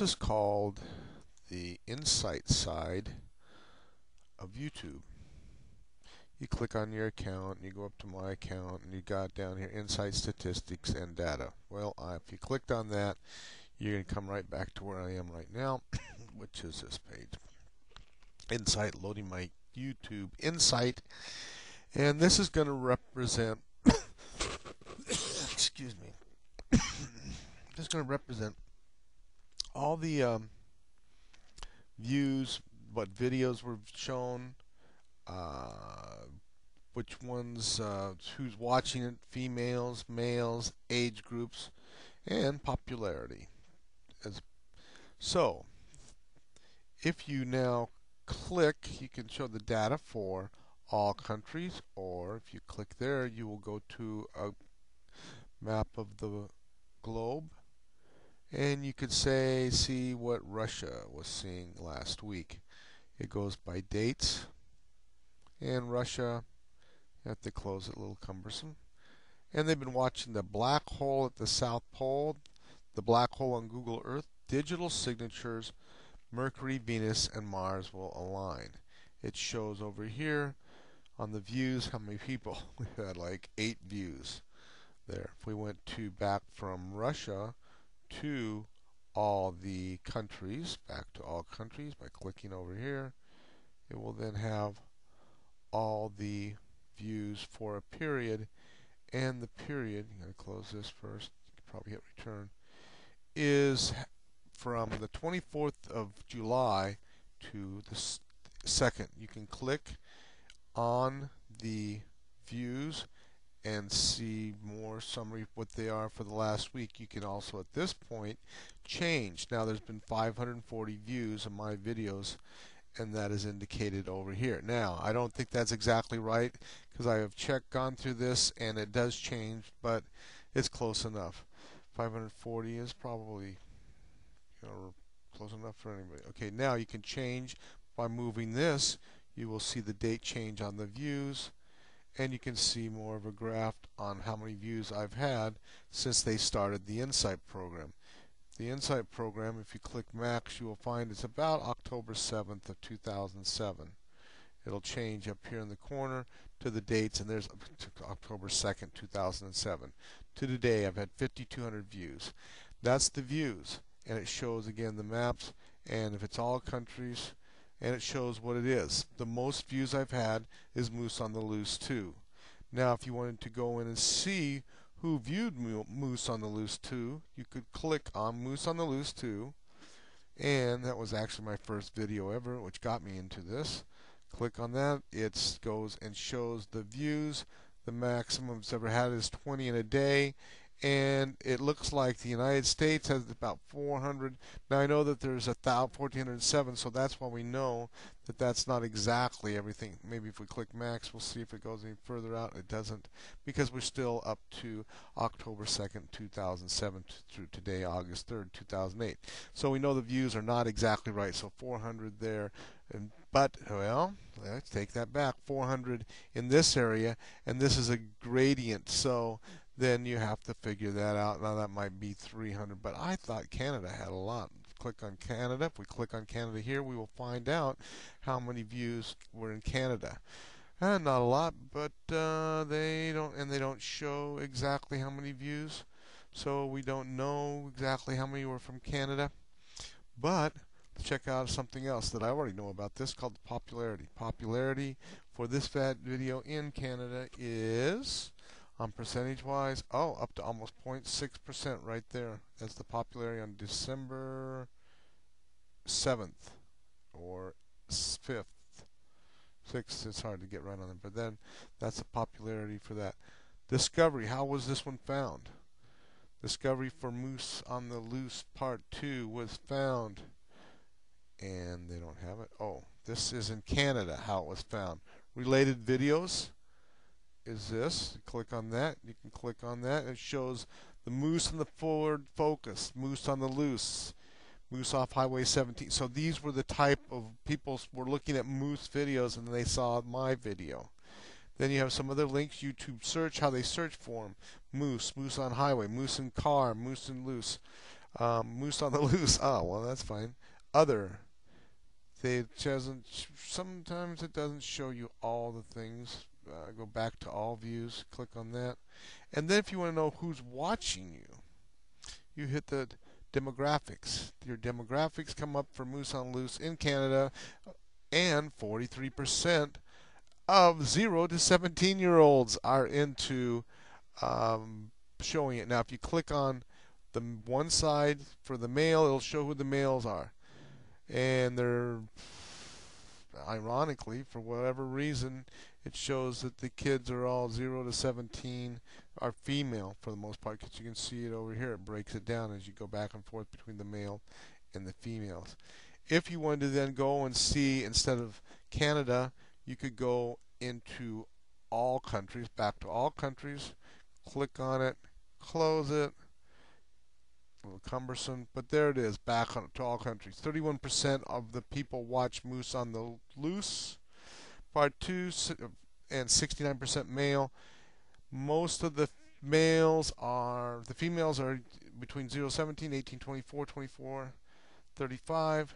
This is called the Insight side of YouTube. You click on your account, and you go up to my account, and you got down here Insight Statistics and Data. Well, if you clicked on that, you're going to come right back to where I am right now, which is this page. Insight, loading my YouTube Insight, and this is going to represent excuse me. This is going to represent all the views, what videos were shown, which ones, who's watching it, females, males, age groups, and popularity. So, if you now click, you can show the data for all countries, or if you click there, you will go to a map of the globe, and you could see what Russia was seeing last week. It goes by dates, and Russia, you have to close it, a little cumbersome. And they've been watching the black hole at the South Pole, the black hole on Google Earth, digital signatures, Mercury, Venus, and Mars will align. It shows over here on the views how many people. We had like 8 views there. If we went back from Russia to all the countries, back to all countries by clicking over here, it will then have all the views for a period, and the period, I'm going to close this first, you can probably hit return, is from the 24th of July to the 2nd. You can click on the views and see more summary of what they are for the last week. You can also at this point change. Now there's been 540 views of my videos, and that is indicated over here. Now I don't think that's exactly right because I have gone through this and it does change, but it's close enough. 540 is probably close enough for anybody. Okay, now you can change by moving this. You will see the date change on the views, and you can see more of a graph on how many views I've had since they started the Insight program. The Insight program, if you click max, you will find it's about October 7th of 2007. It'll change up here in the corner to the dates, and there's October 2nd, 2007. To today, I've had 5,200 views. That's the views, and it shows again the maps, and if it's all countries, and it shows what it is. The most views I've had is Moose on the Loose 2. Now if you wanted to go in and see who viewed Moose on the Loose 2, you could click on Moose on the Loose 2, and that was actually my first video ever, which got me into this. Click on that, it goes and shows the views. The maximum it's ever had is 20 in a day, and it looks like the United States has about 400. Now I know that there's 1,407, so that's why we know that that's not exactly everything. Maybe if we click max, we'll see if it goes any further out. It doesn't, because we're still up to October 2nd, 2007 through today, August 3rd, 2008. So we know the views are not exactly right. So 400 there, but well, let's take that back. 400 in this area, and this is a gradient, so then you have to figure that out. Now that might be 300, but I thought Canada had a lot. Click on Canada. If we click on Canada here, we will find out how many views were in Canada. Not a lot, but they don't show exactly how many views, so we don't know exactly how many were from Canada. But let's check out something else that I already know about this, called popularity. Popularity for this video in Canada is, percentage-wise, up to almost 0.6% right there. That's the popularity on December 7th or 5th. 6th, it's hard to get right on it, but then that's the popularity for that. Discovery, how was this one found? Discovery for Moose on the Loose Part 2 was found, and they don't have it. Oh, this is in Canada, how it was found. Related videos is this. Click on that. You can click on that. It shows the moose in the forward focus, moose on the loose, moose off Highway 17. So these were the type of people were looking at moose videos, and they saw my video. Then you have some other links. YouTube search, how they search for them. Moose, moose on highway, moose in car, moose in loose. Moose on the loose. Oh, well, that's fine. Other. Sometimes it doesn't show you all the things. Go back to all views. Click on that. And then if you want to know who's watching you, you hit the demographics. Your demographics come up for Moose on Loose in Canada, and 43% of 0 to 17-year-olds are into showing it. Now, if you click on the one side for the male, it'll show who the males are. And they're, ironically, for whatever reason, it shows that the kids are all 0 to 17 are female for the most part, because you can see it over here. It breaks it down as you go back and forth between the male and the females. If you wanted to then go and see, instead of Canada, you could go into all countries, back to all countries, click on it, close it. A little cumbersome, but there it is, back to all countries. 31% of the people watch Moose on the Loose, Part 2, and 69% male. Most of the females are between 0 to 17, 18, 24, 24, 35.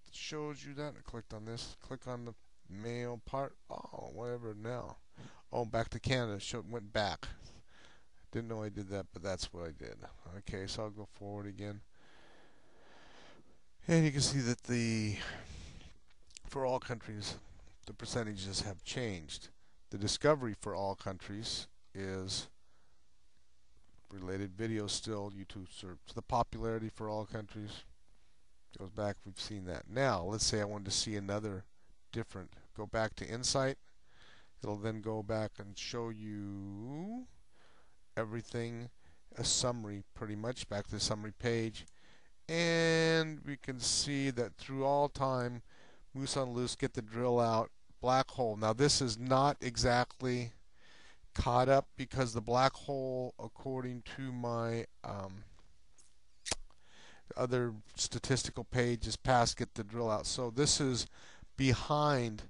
It shows you that. I clicked on this. Click on the male part. Oh, whatever now. Oh, back to Canada. Went back. Didn't know I did that, but that's what I did. Okay, so I'll go forward again. And you can see that for all countries, the percentages have changed. The discovery for all countries is related videos still, YouTube search. The popularity for all countries goes back. We've seen that. Now, let's say I wanted to see another different. Go back to Insight. It'll then go back and show you everything, a summary pretty much, back to the summary page, and we can see that through all time, Moose on Loose, Get the Drill Out, Black Hole. Now this is not exactly caught up, because the black hole, according to my other statistical page, is past Get the Drill Out. So this is behind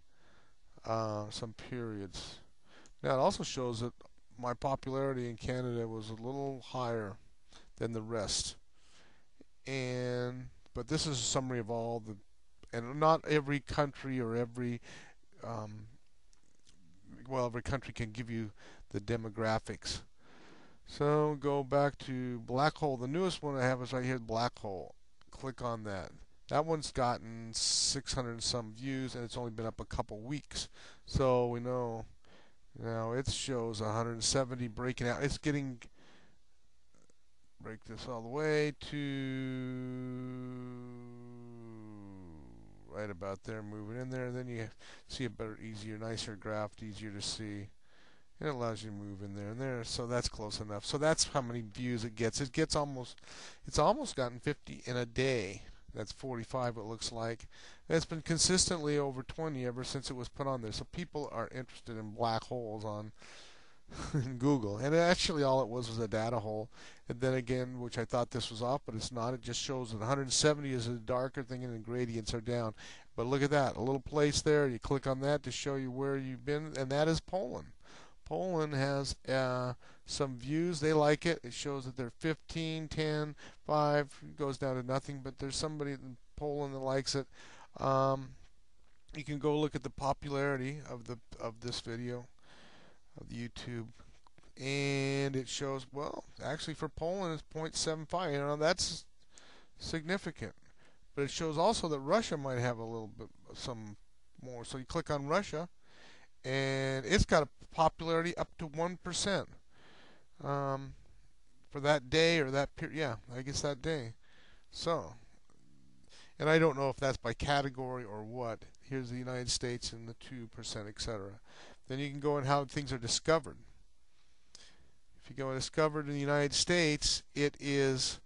some periods. Now it also shows that my popularity in Canada was a little higher than the rest. But this is a summary of all the, and not every country or every country can give you the demographics. So go back to Black Hole. The newest one I have is right here, Black Hole. Click on that. That one's gotten 600 and some views, and it's only been up a couple weeks. So we know now it shows 170 breaking out. It's getting, break this all the way to right about there, moving in there, and then you see a better, easier, nicer graph, easier to see. And it allows you to move in there and there, so that's close enough. So that's how many views it gets. It's almost gotten 50 in a day. That's 45, it looks like. And it's been consistently over 20 ever since it was put on there. So people are interested in black holes on Google. And actually all it was a data hole. And then again, which I thought this was off, but it's not. It just shows that 170 is a darker thing and the gradients are down. But look at that, a little place there. You click on that to show you where you've been, and that is Poland. Poland has some views. They like it. It shows that they're 15, 10, 5. It goes down to nothing, but there's somebody in Poland that likes it. You can go look at the popularity of this video of YouTube, and it shows, well, actually for Poland it's 0.75. You know, that's significant. But it shows also that Russia might have a little bit some more. So you click on Russia, and it's got a popularity up to 1% for that day or that period. Yeah, I guess that day. So, and I don't know if that's by category or what. Here's the United States and the 2%, etc. Then you can go in how things are discovered. If you go and discovered in the United States, it is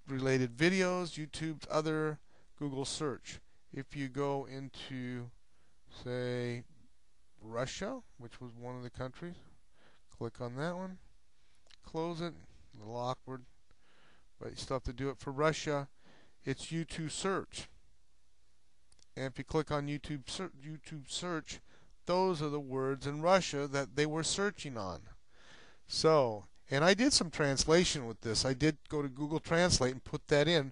related videos, YouTube's other, Google search. If you go into, say, Russia, which was one of the countries, click on that one, close it. A little awkward, but you still have to do it. For Russia, it's YouTube search. And if you click on YouTube search, those are the words in Russia that they were searching on. So, And I did some translation with this. I did go to Google Translate and put that in,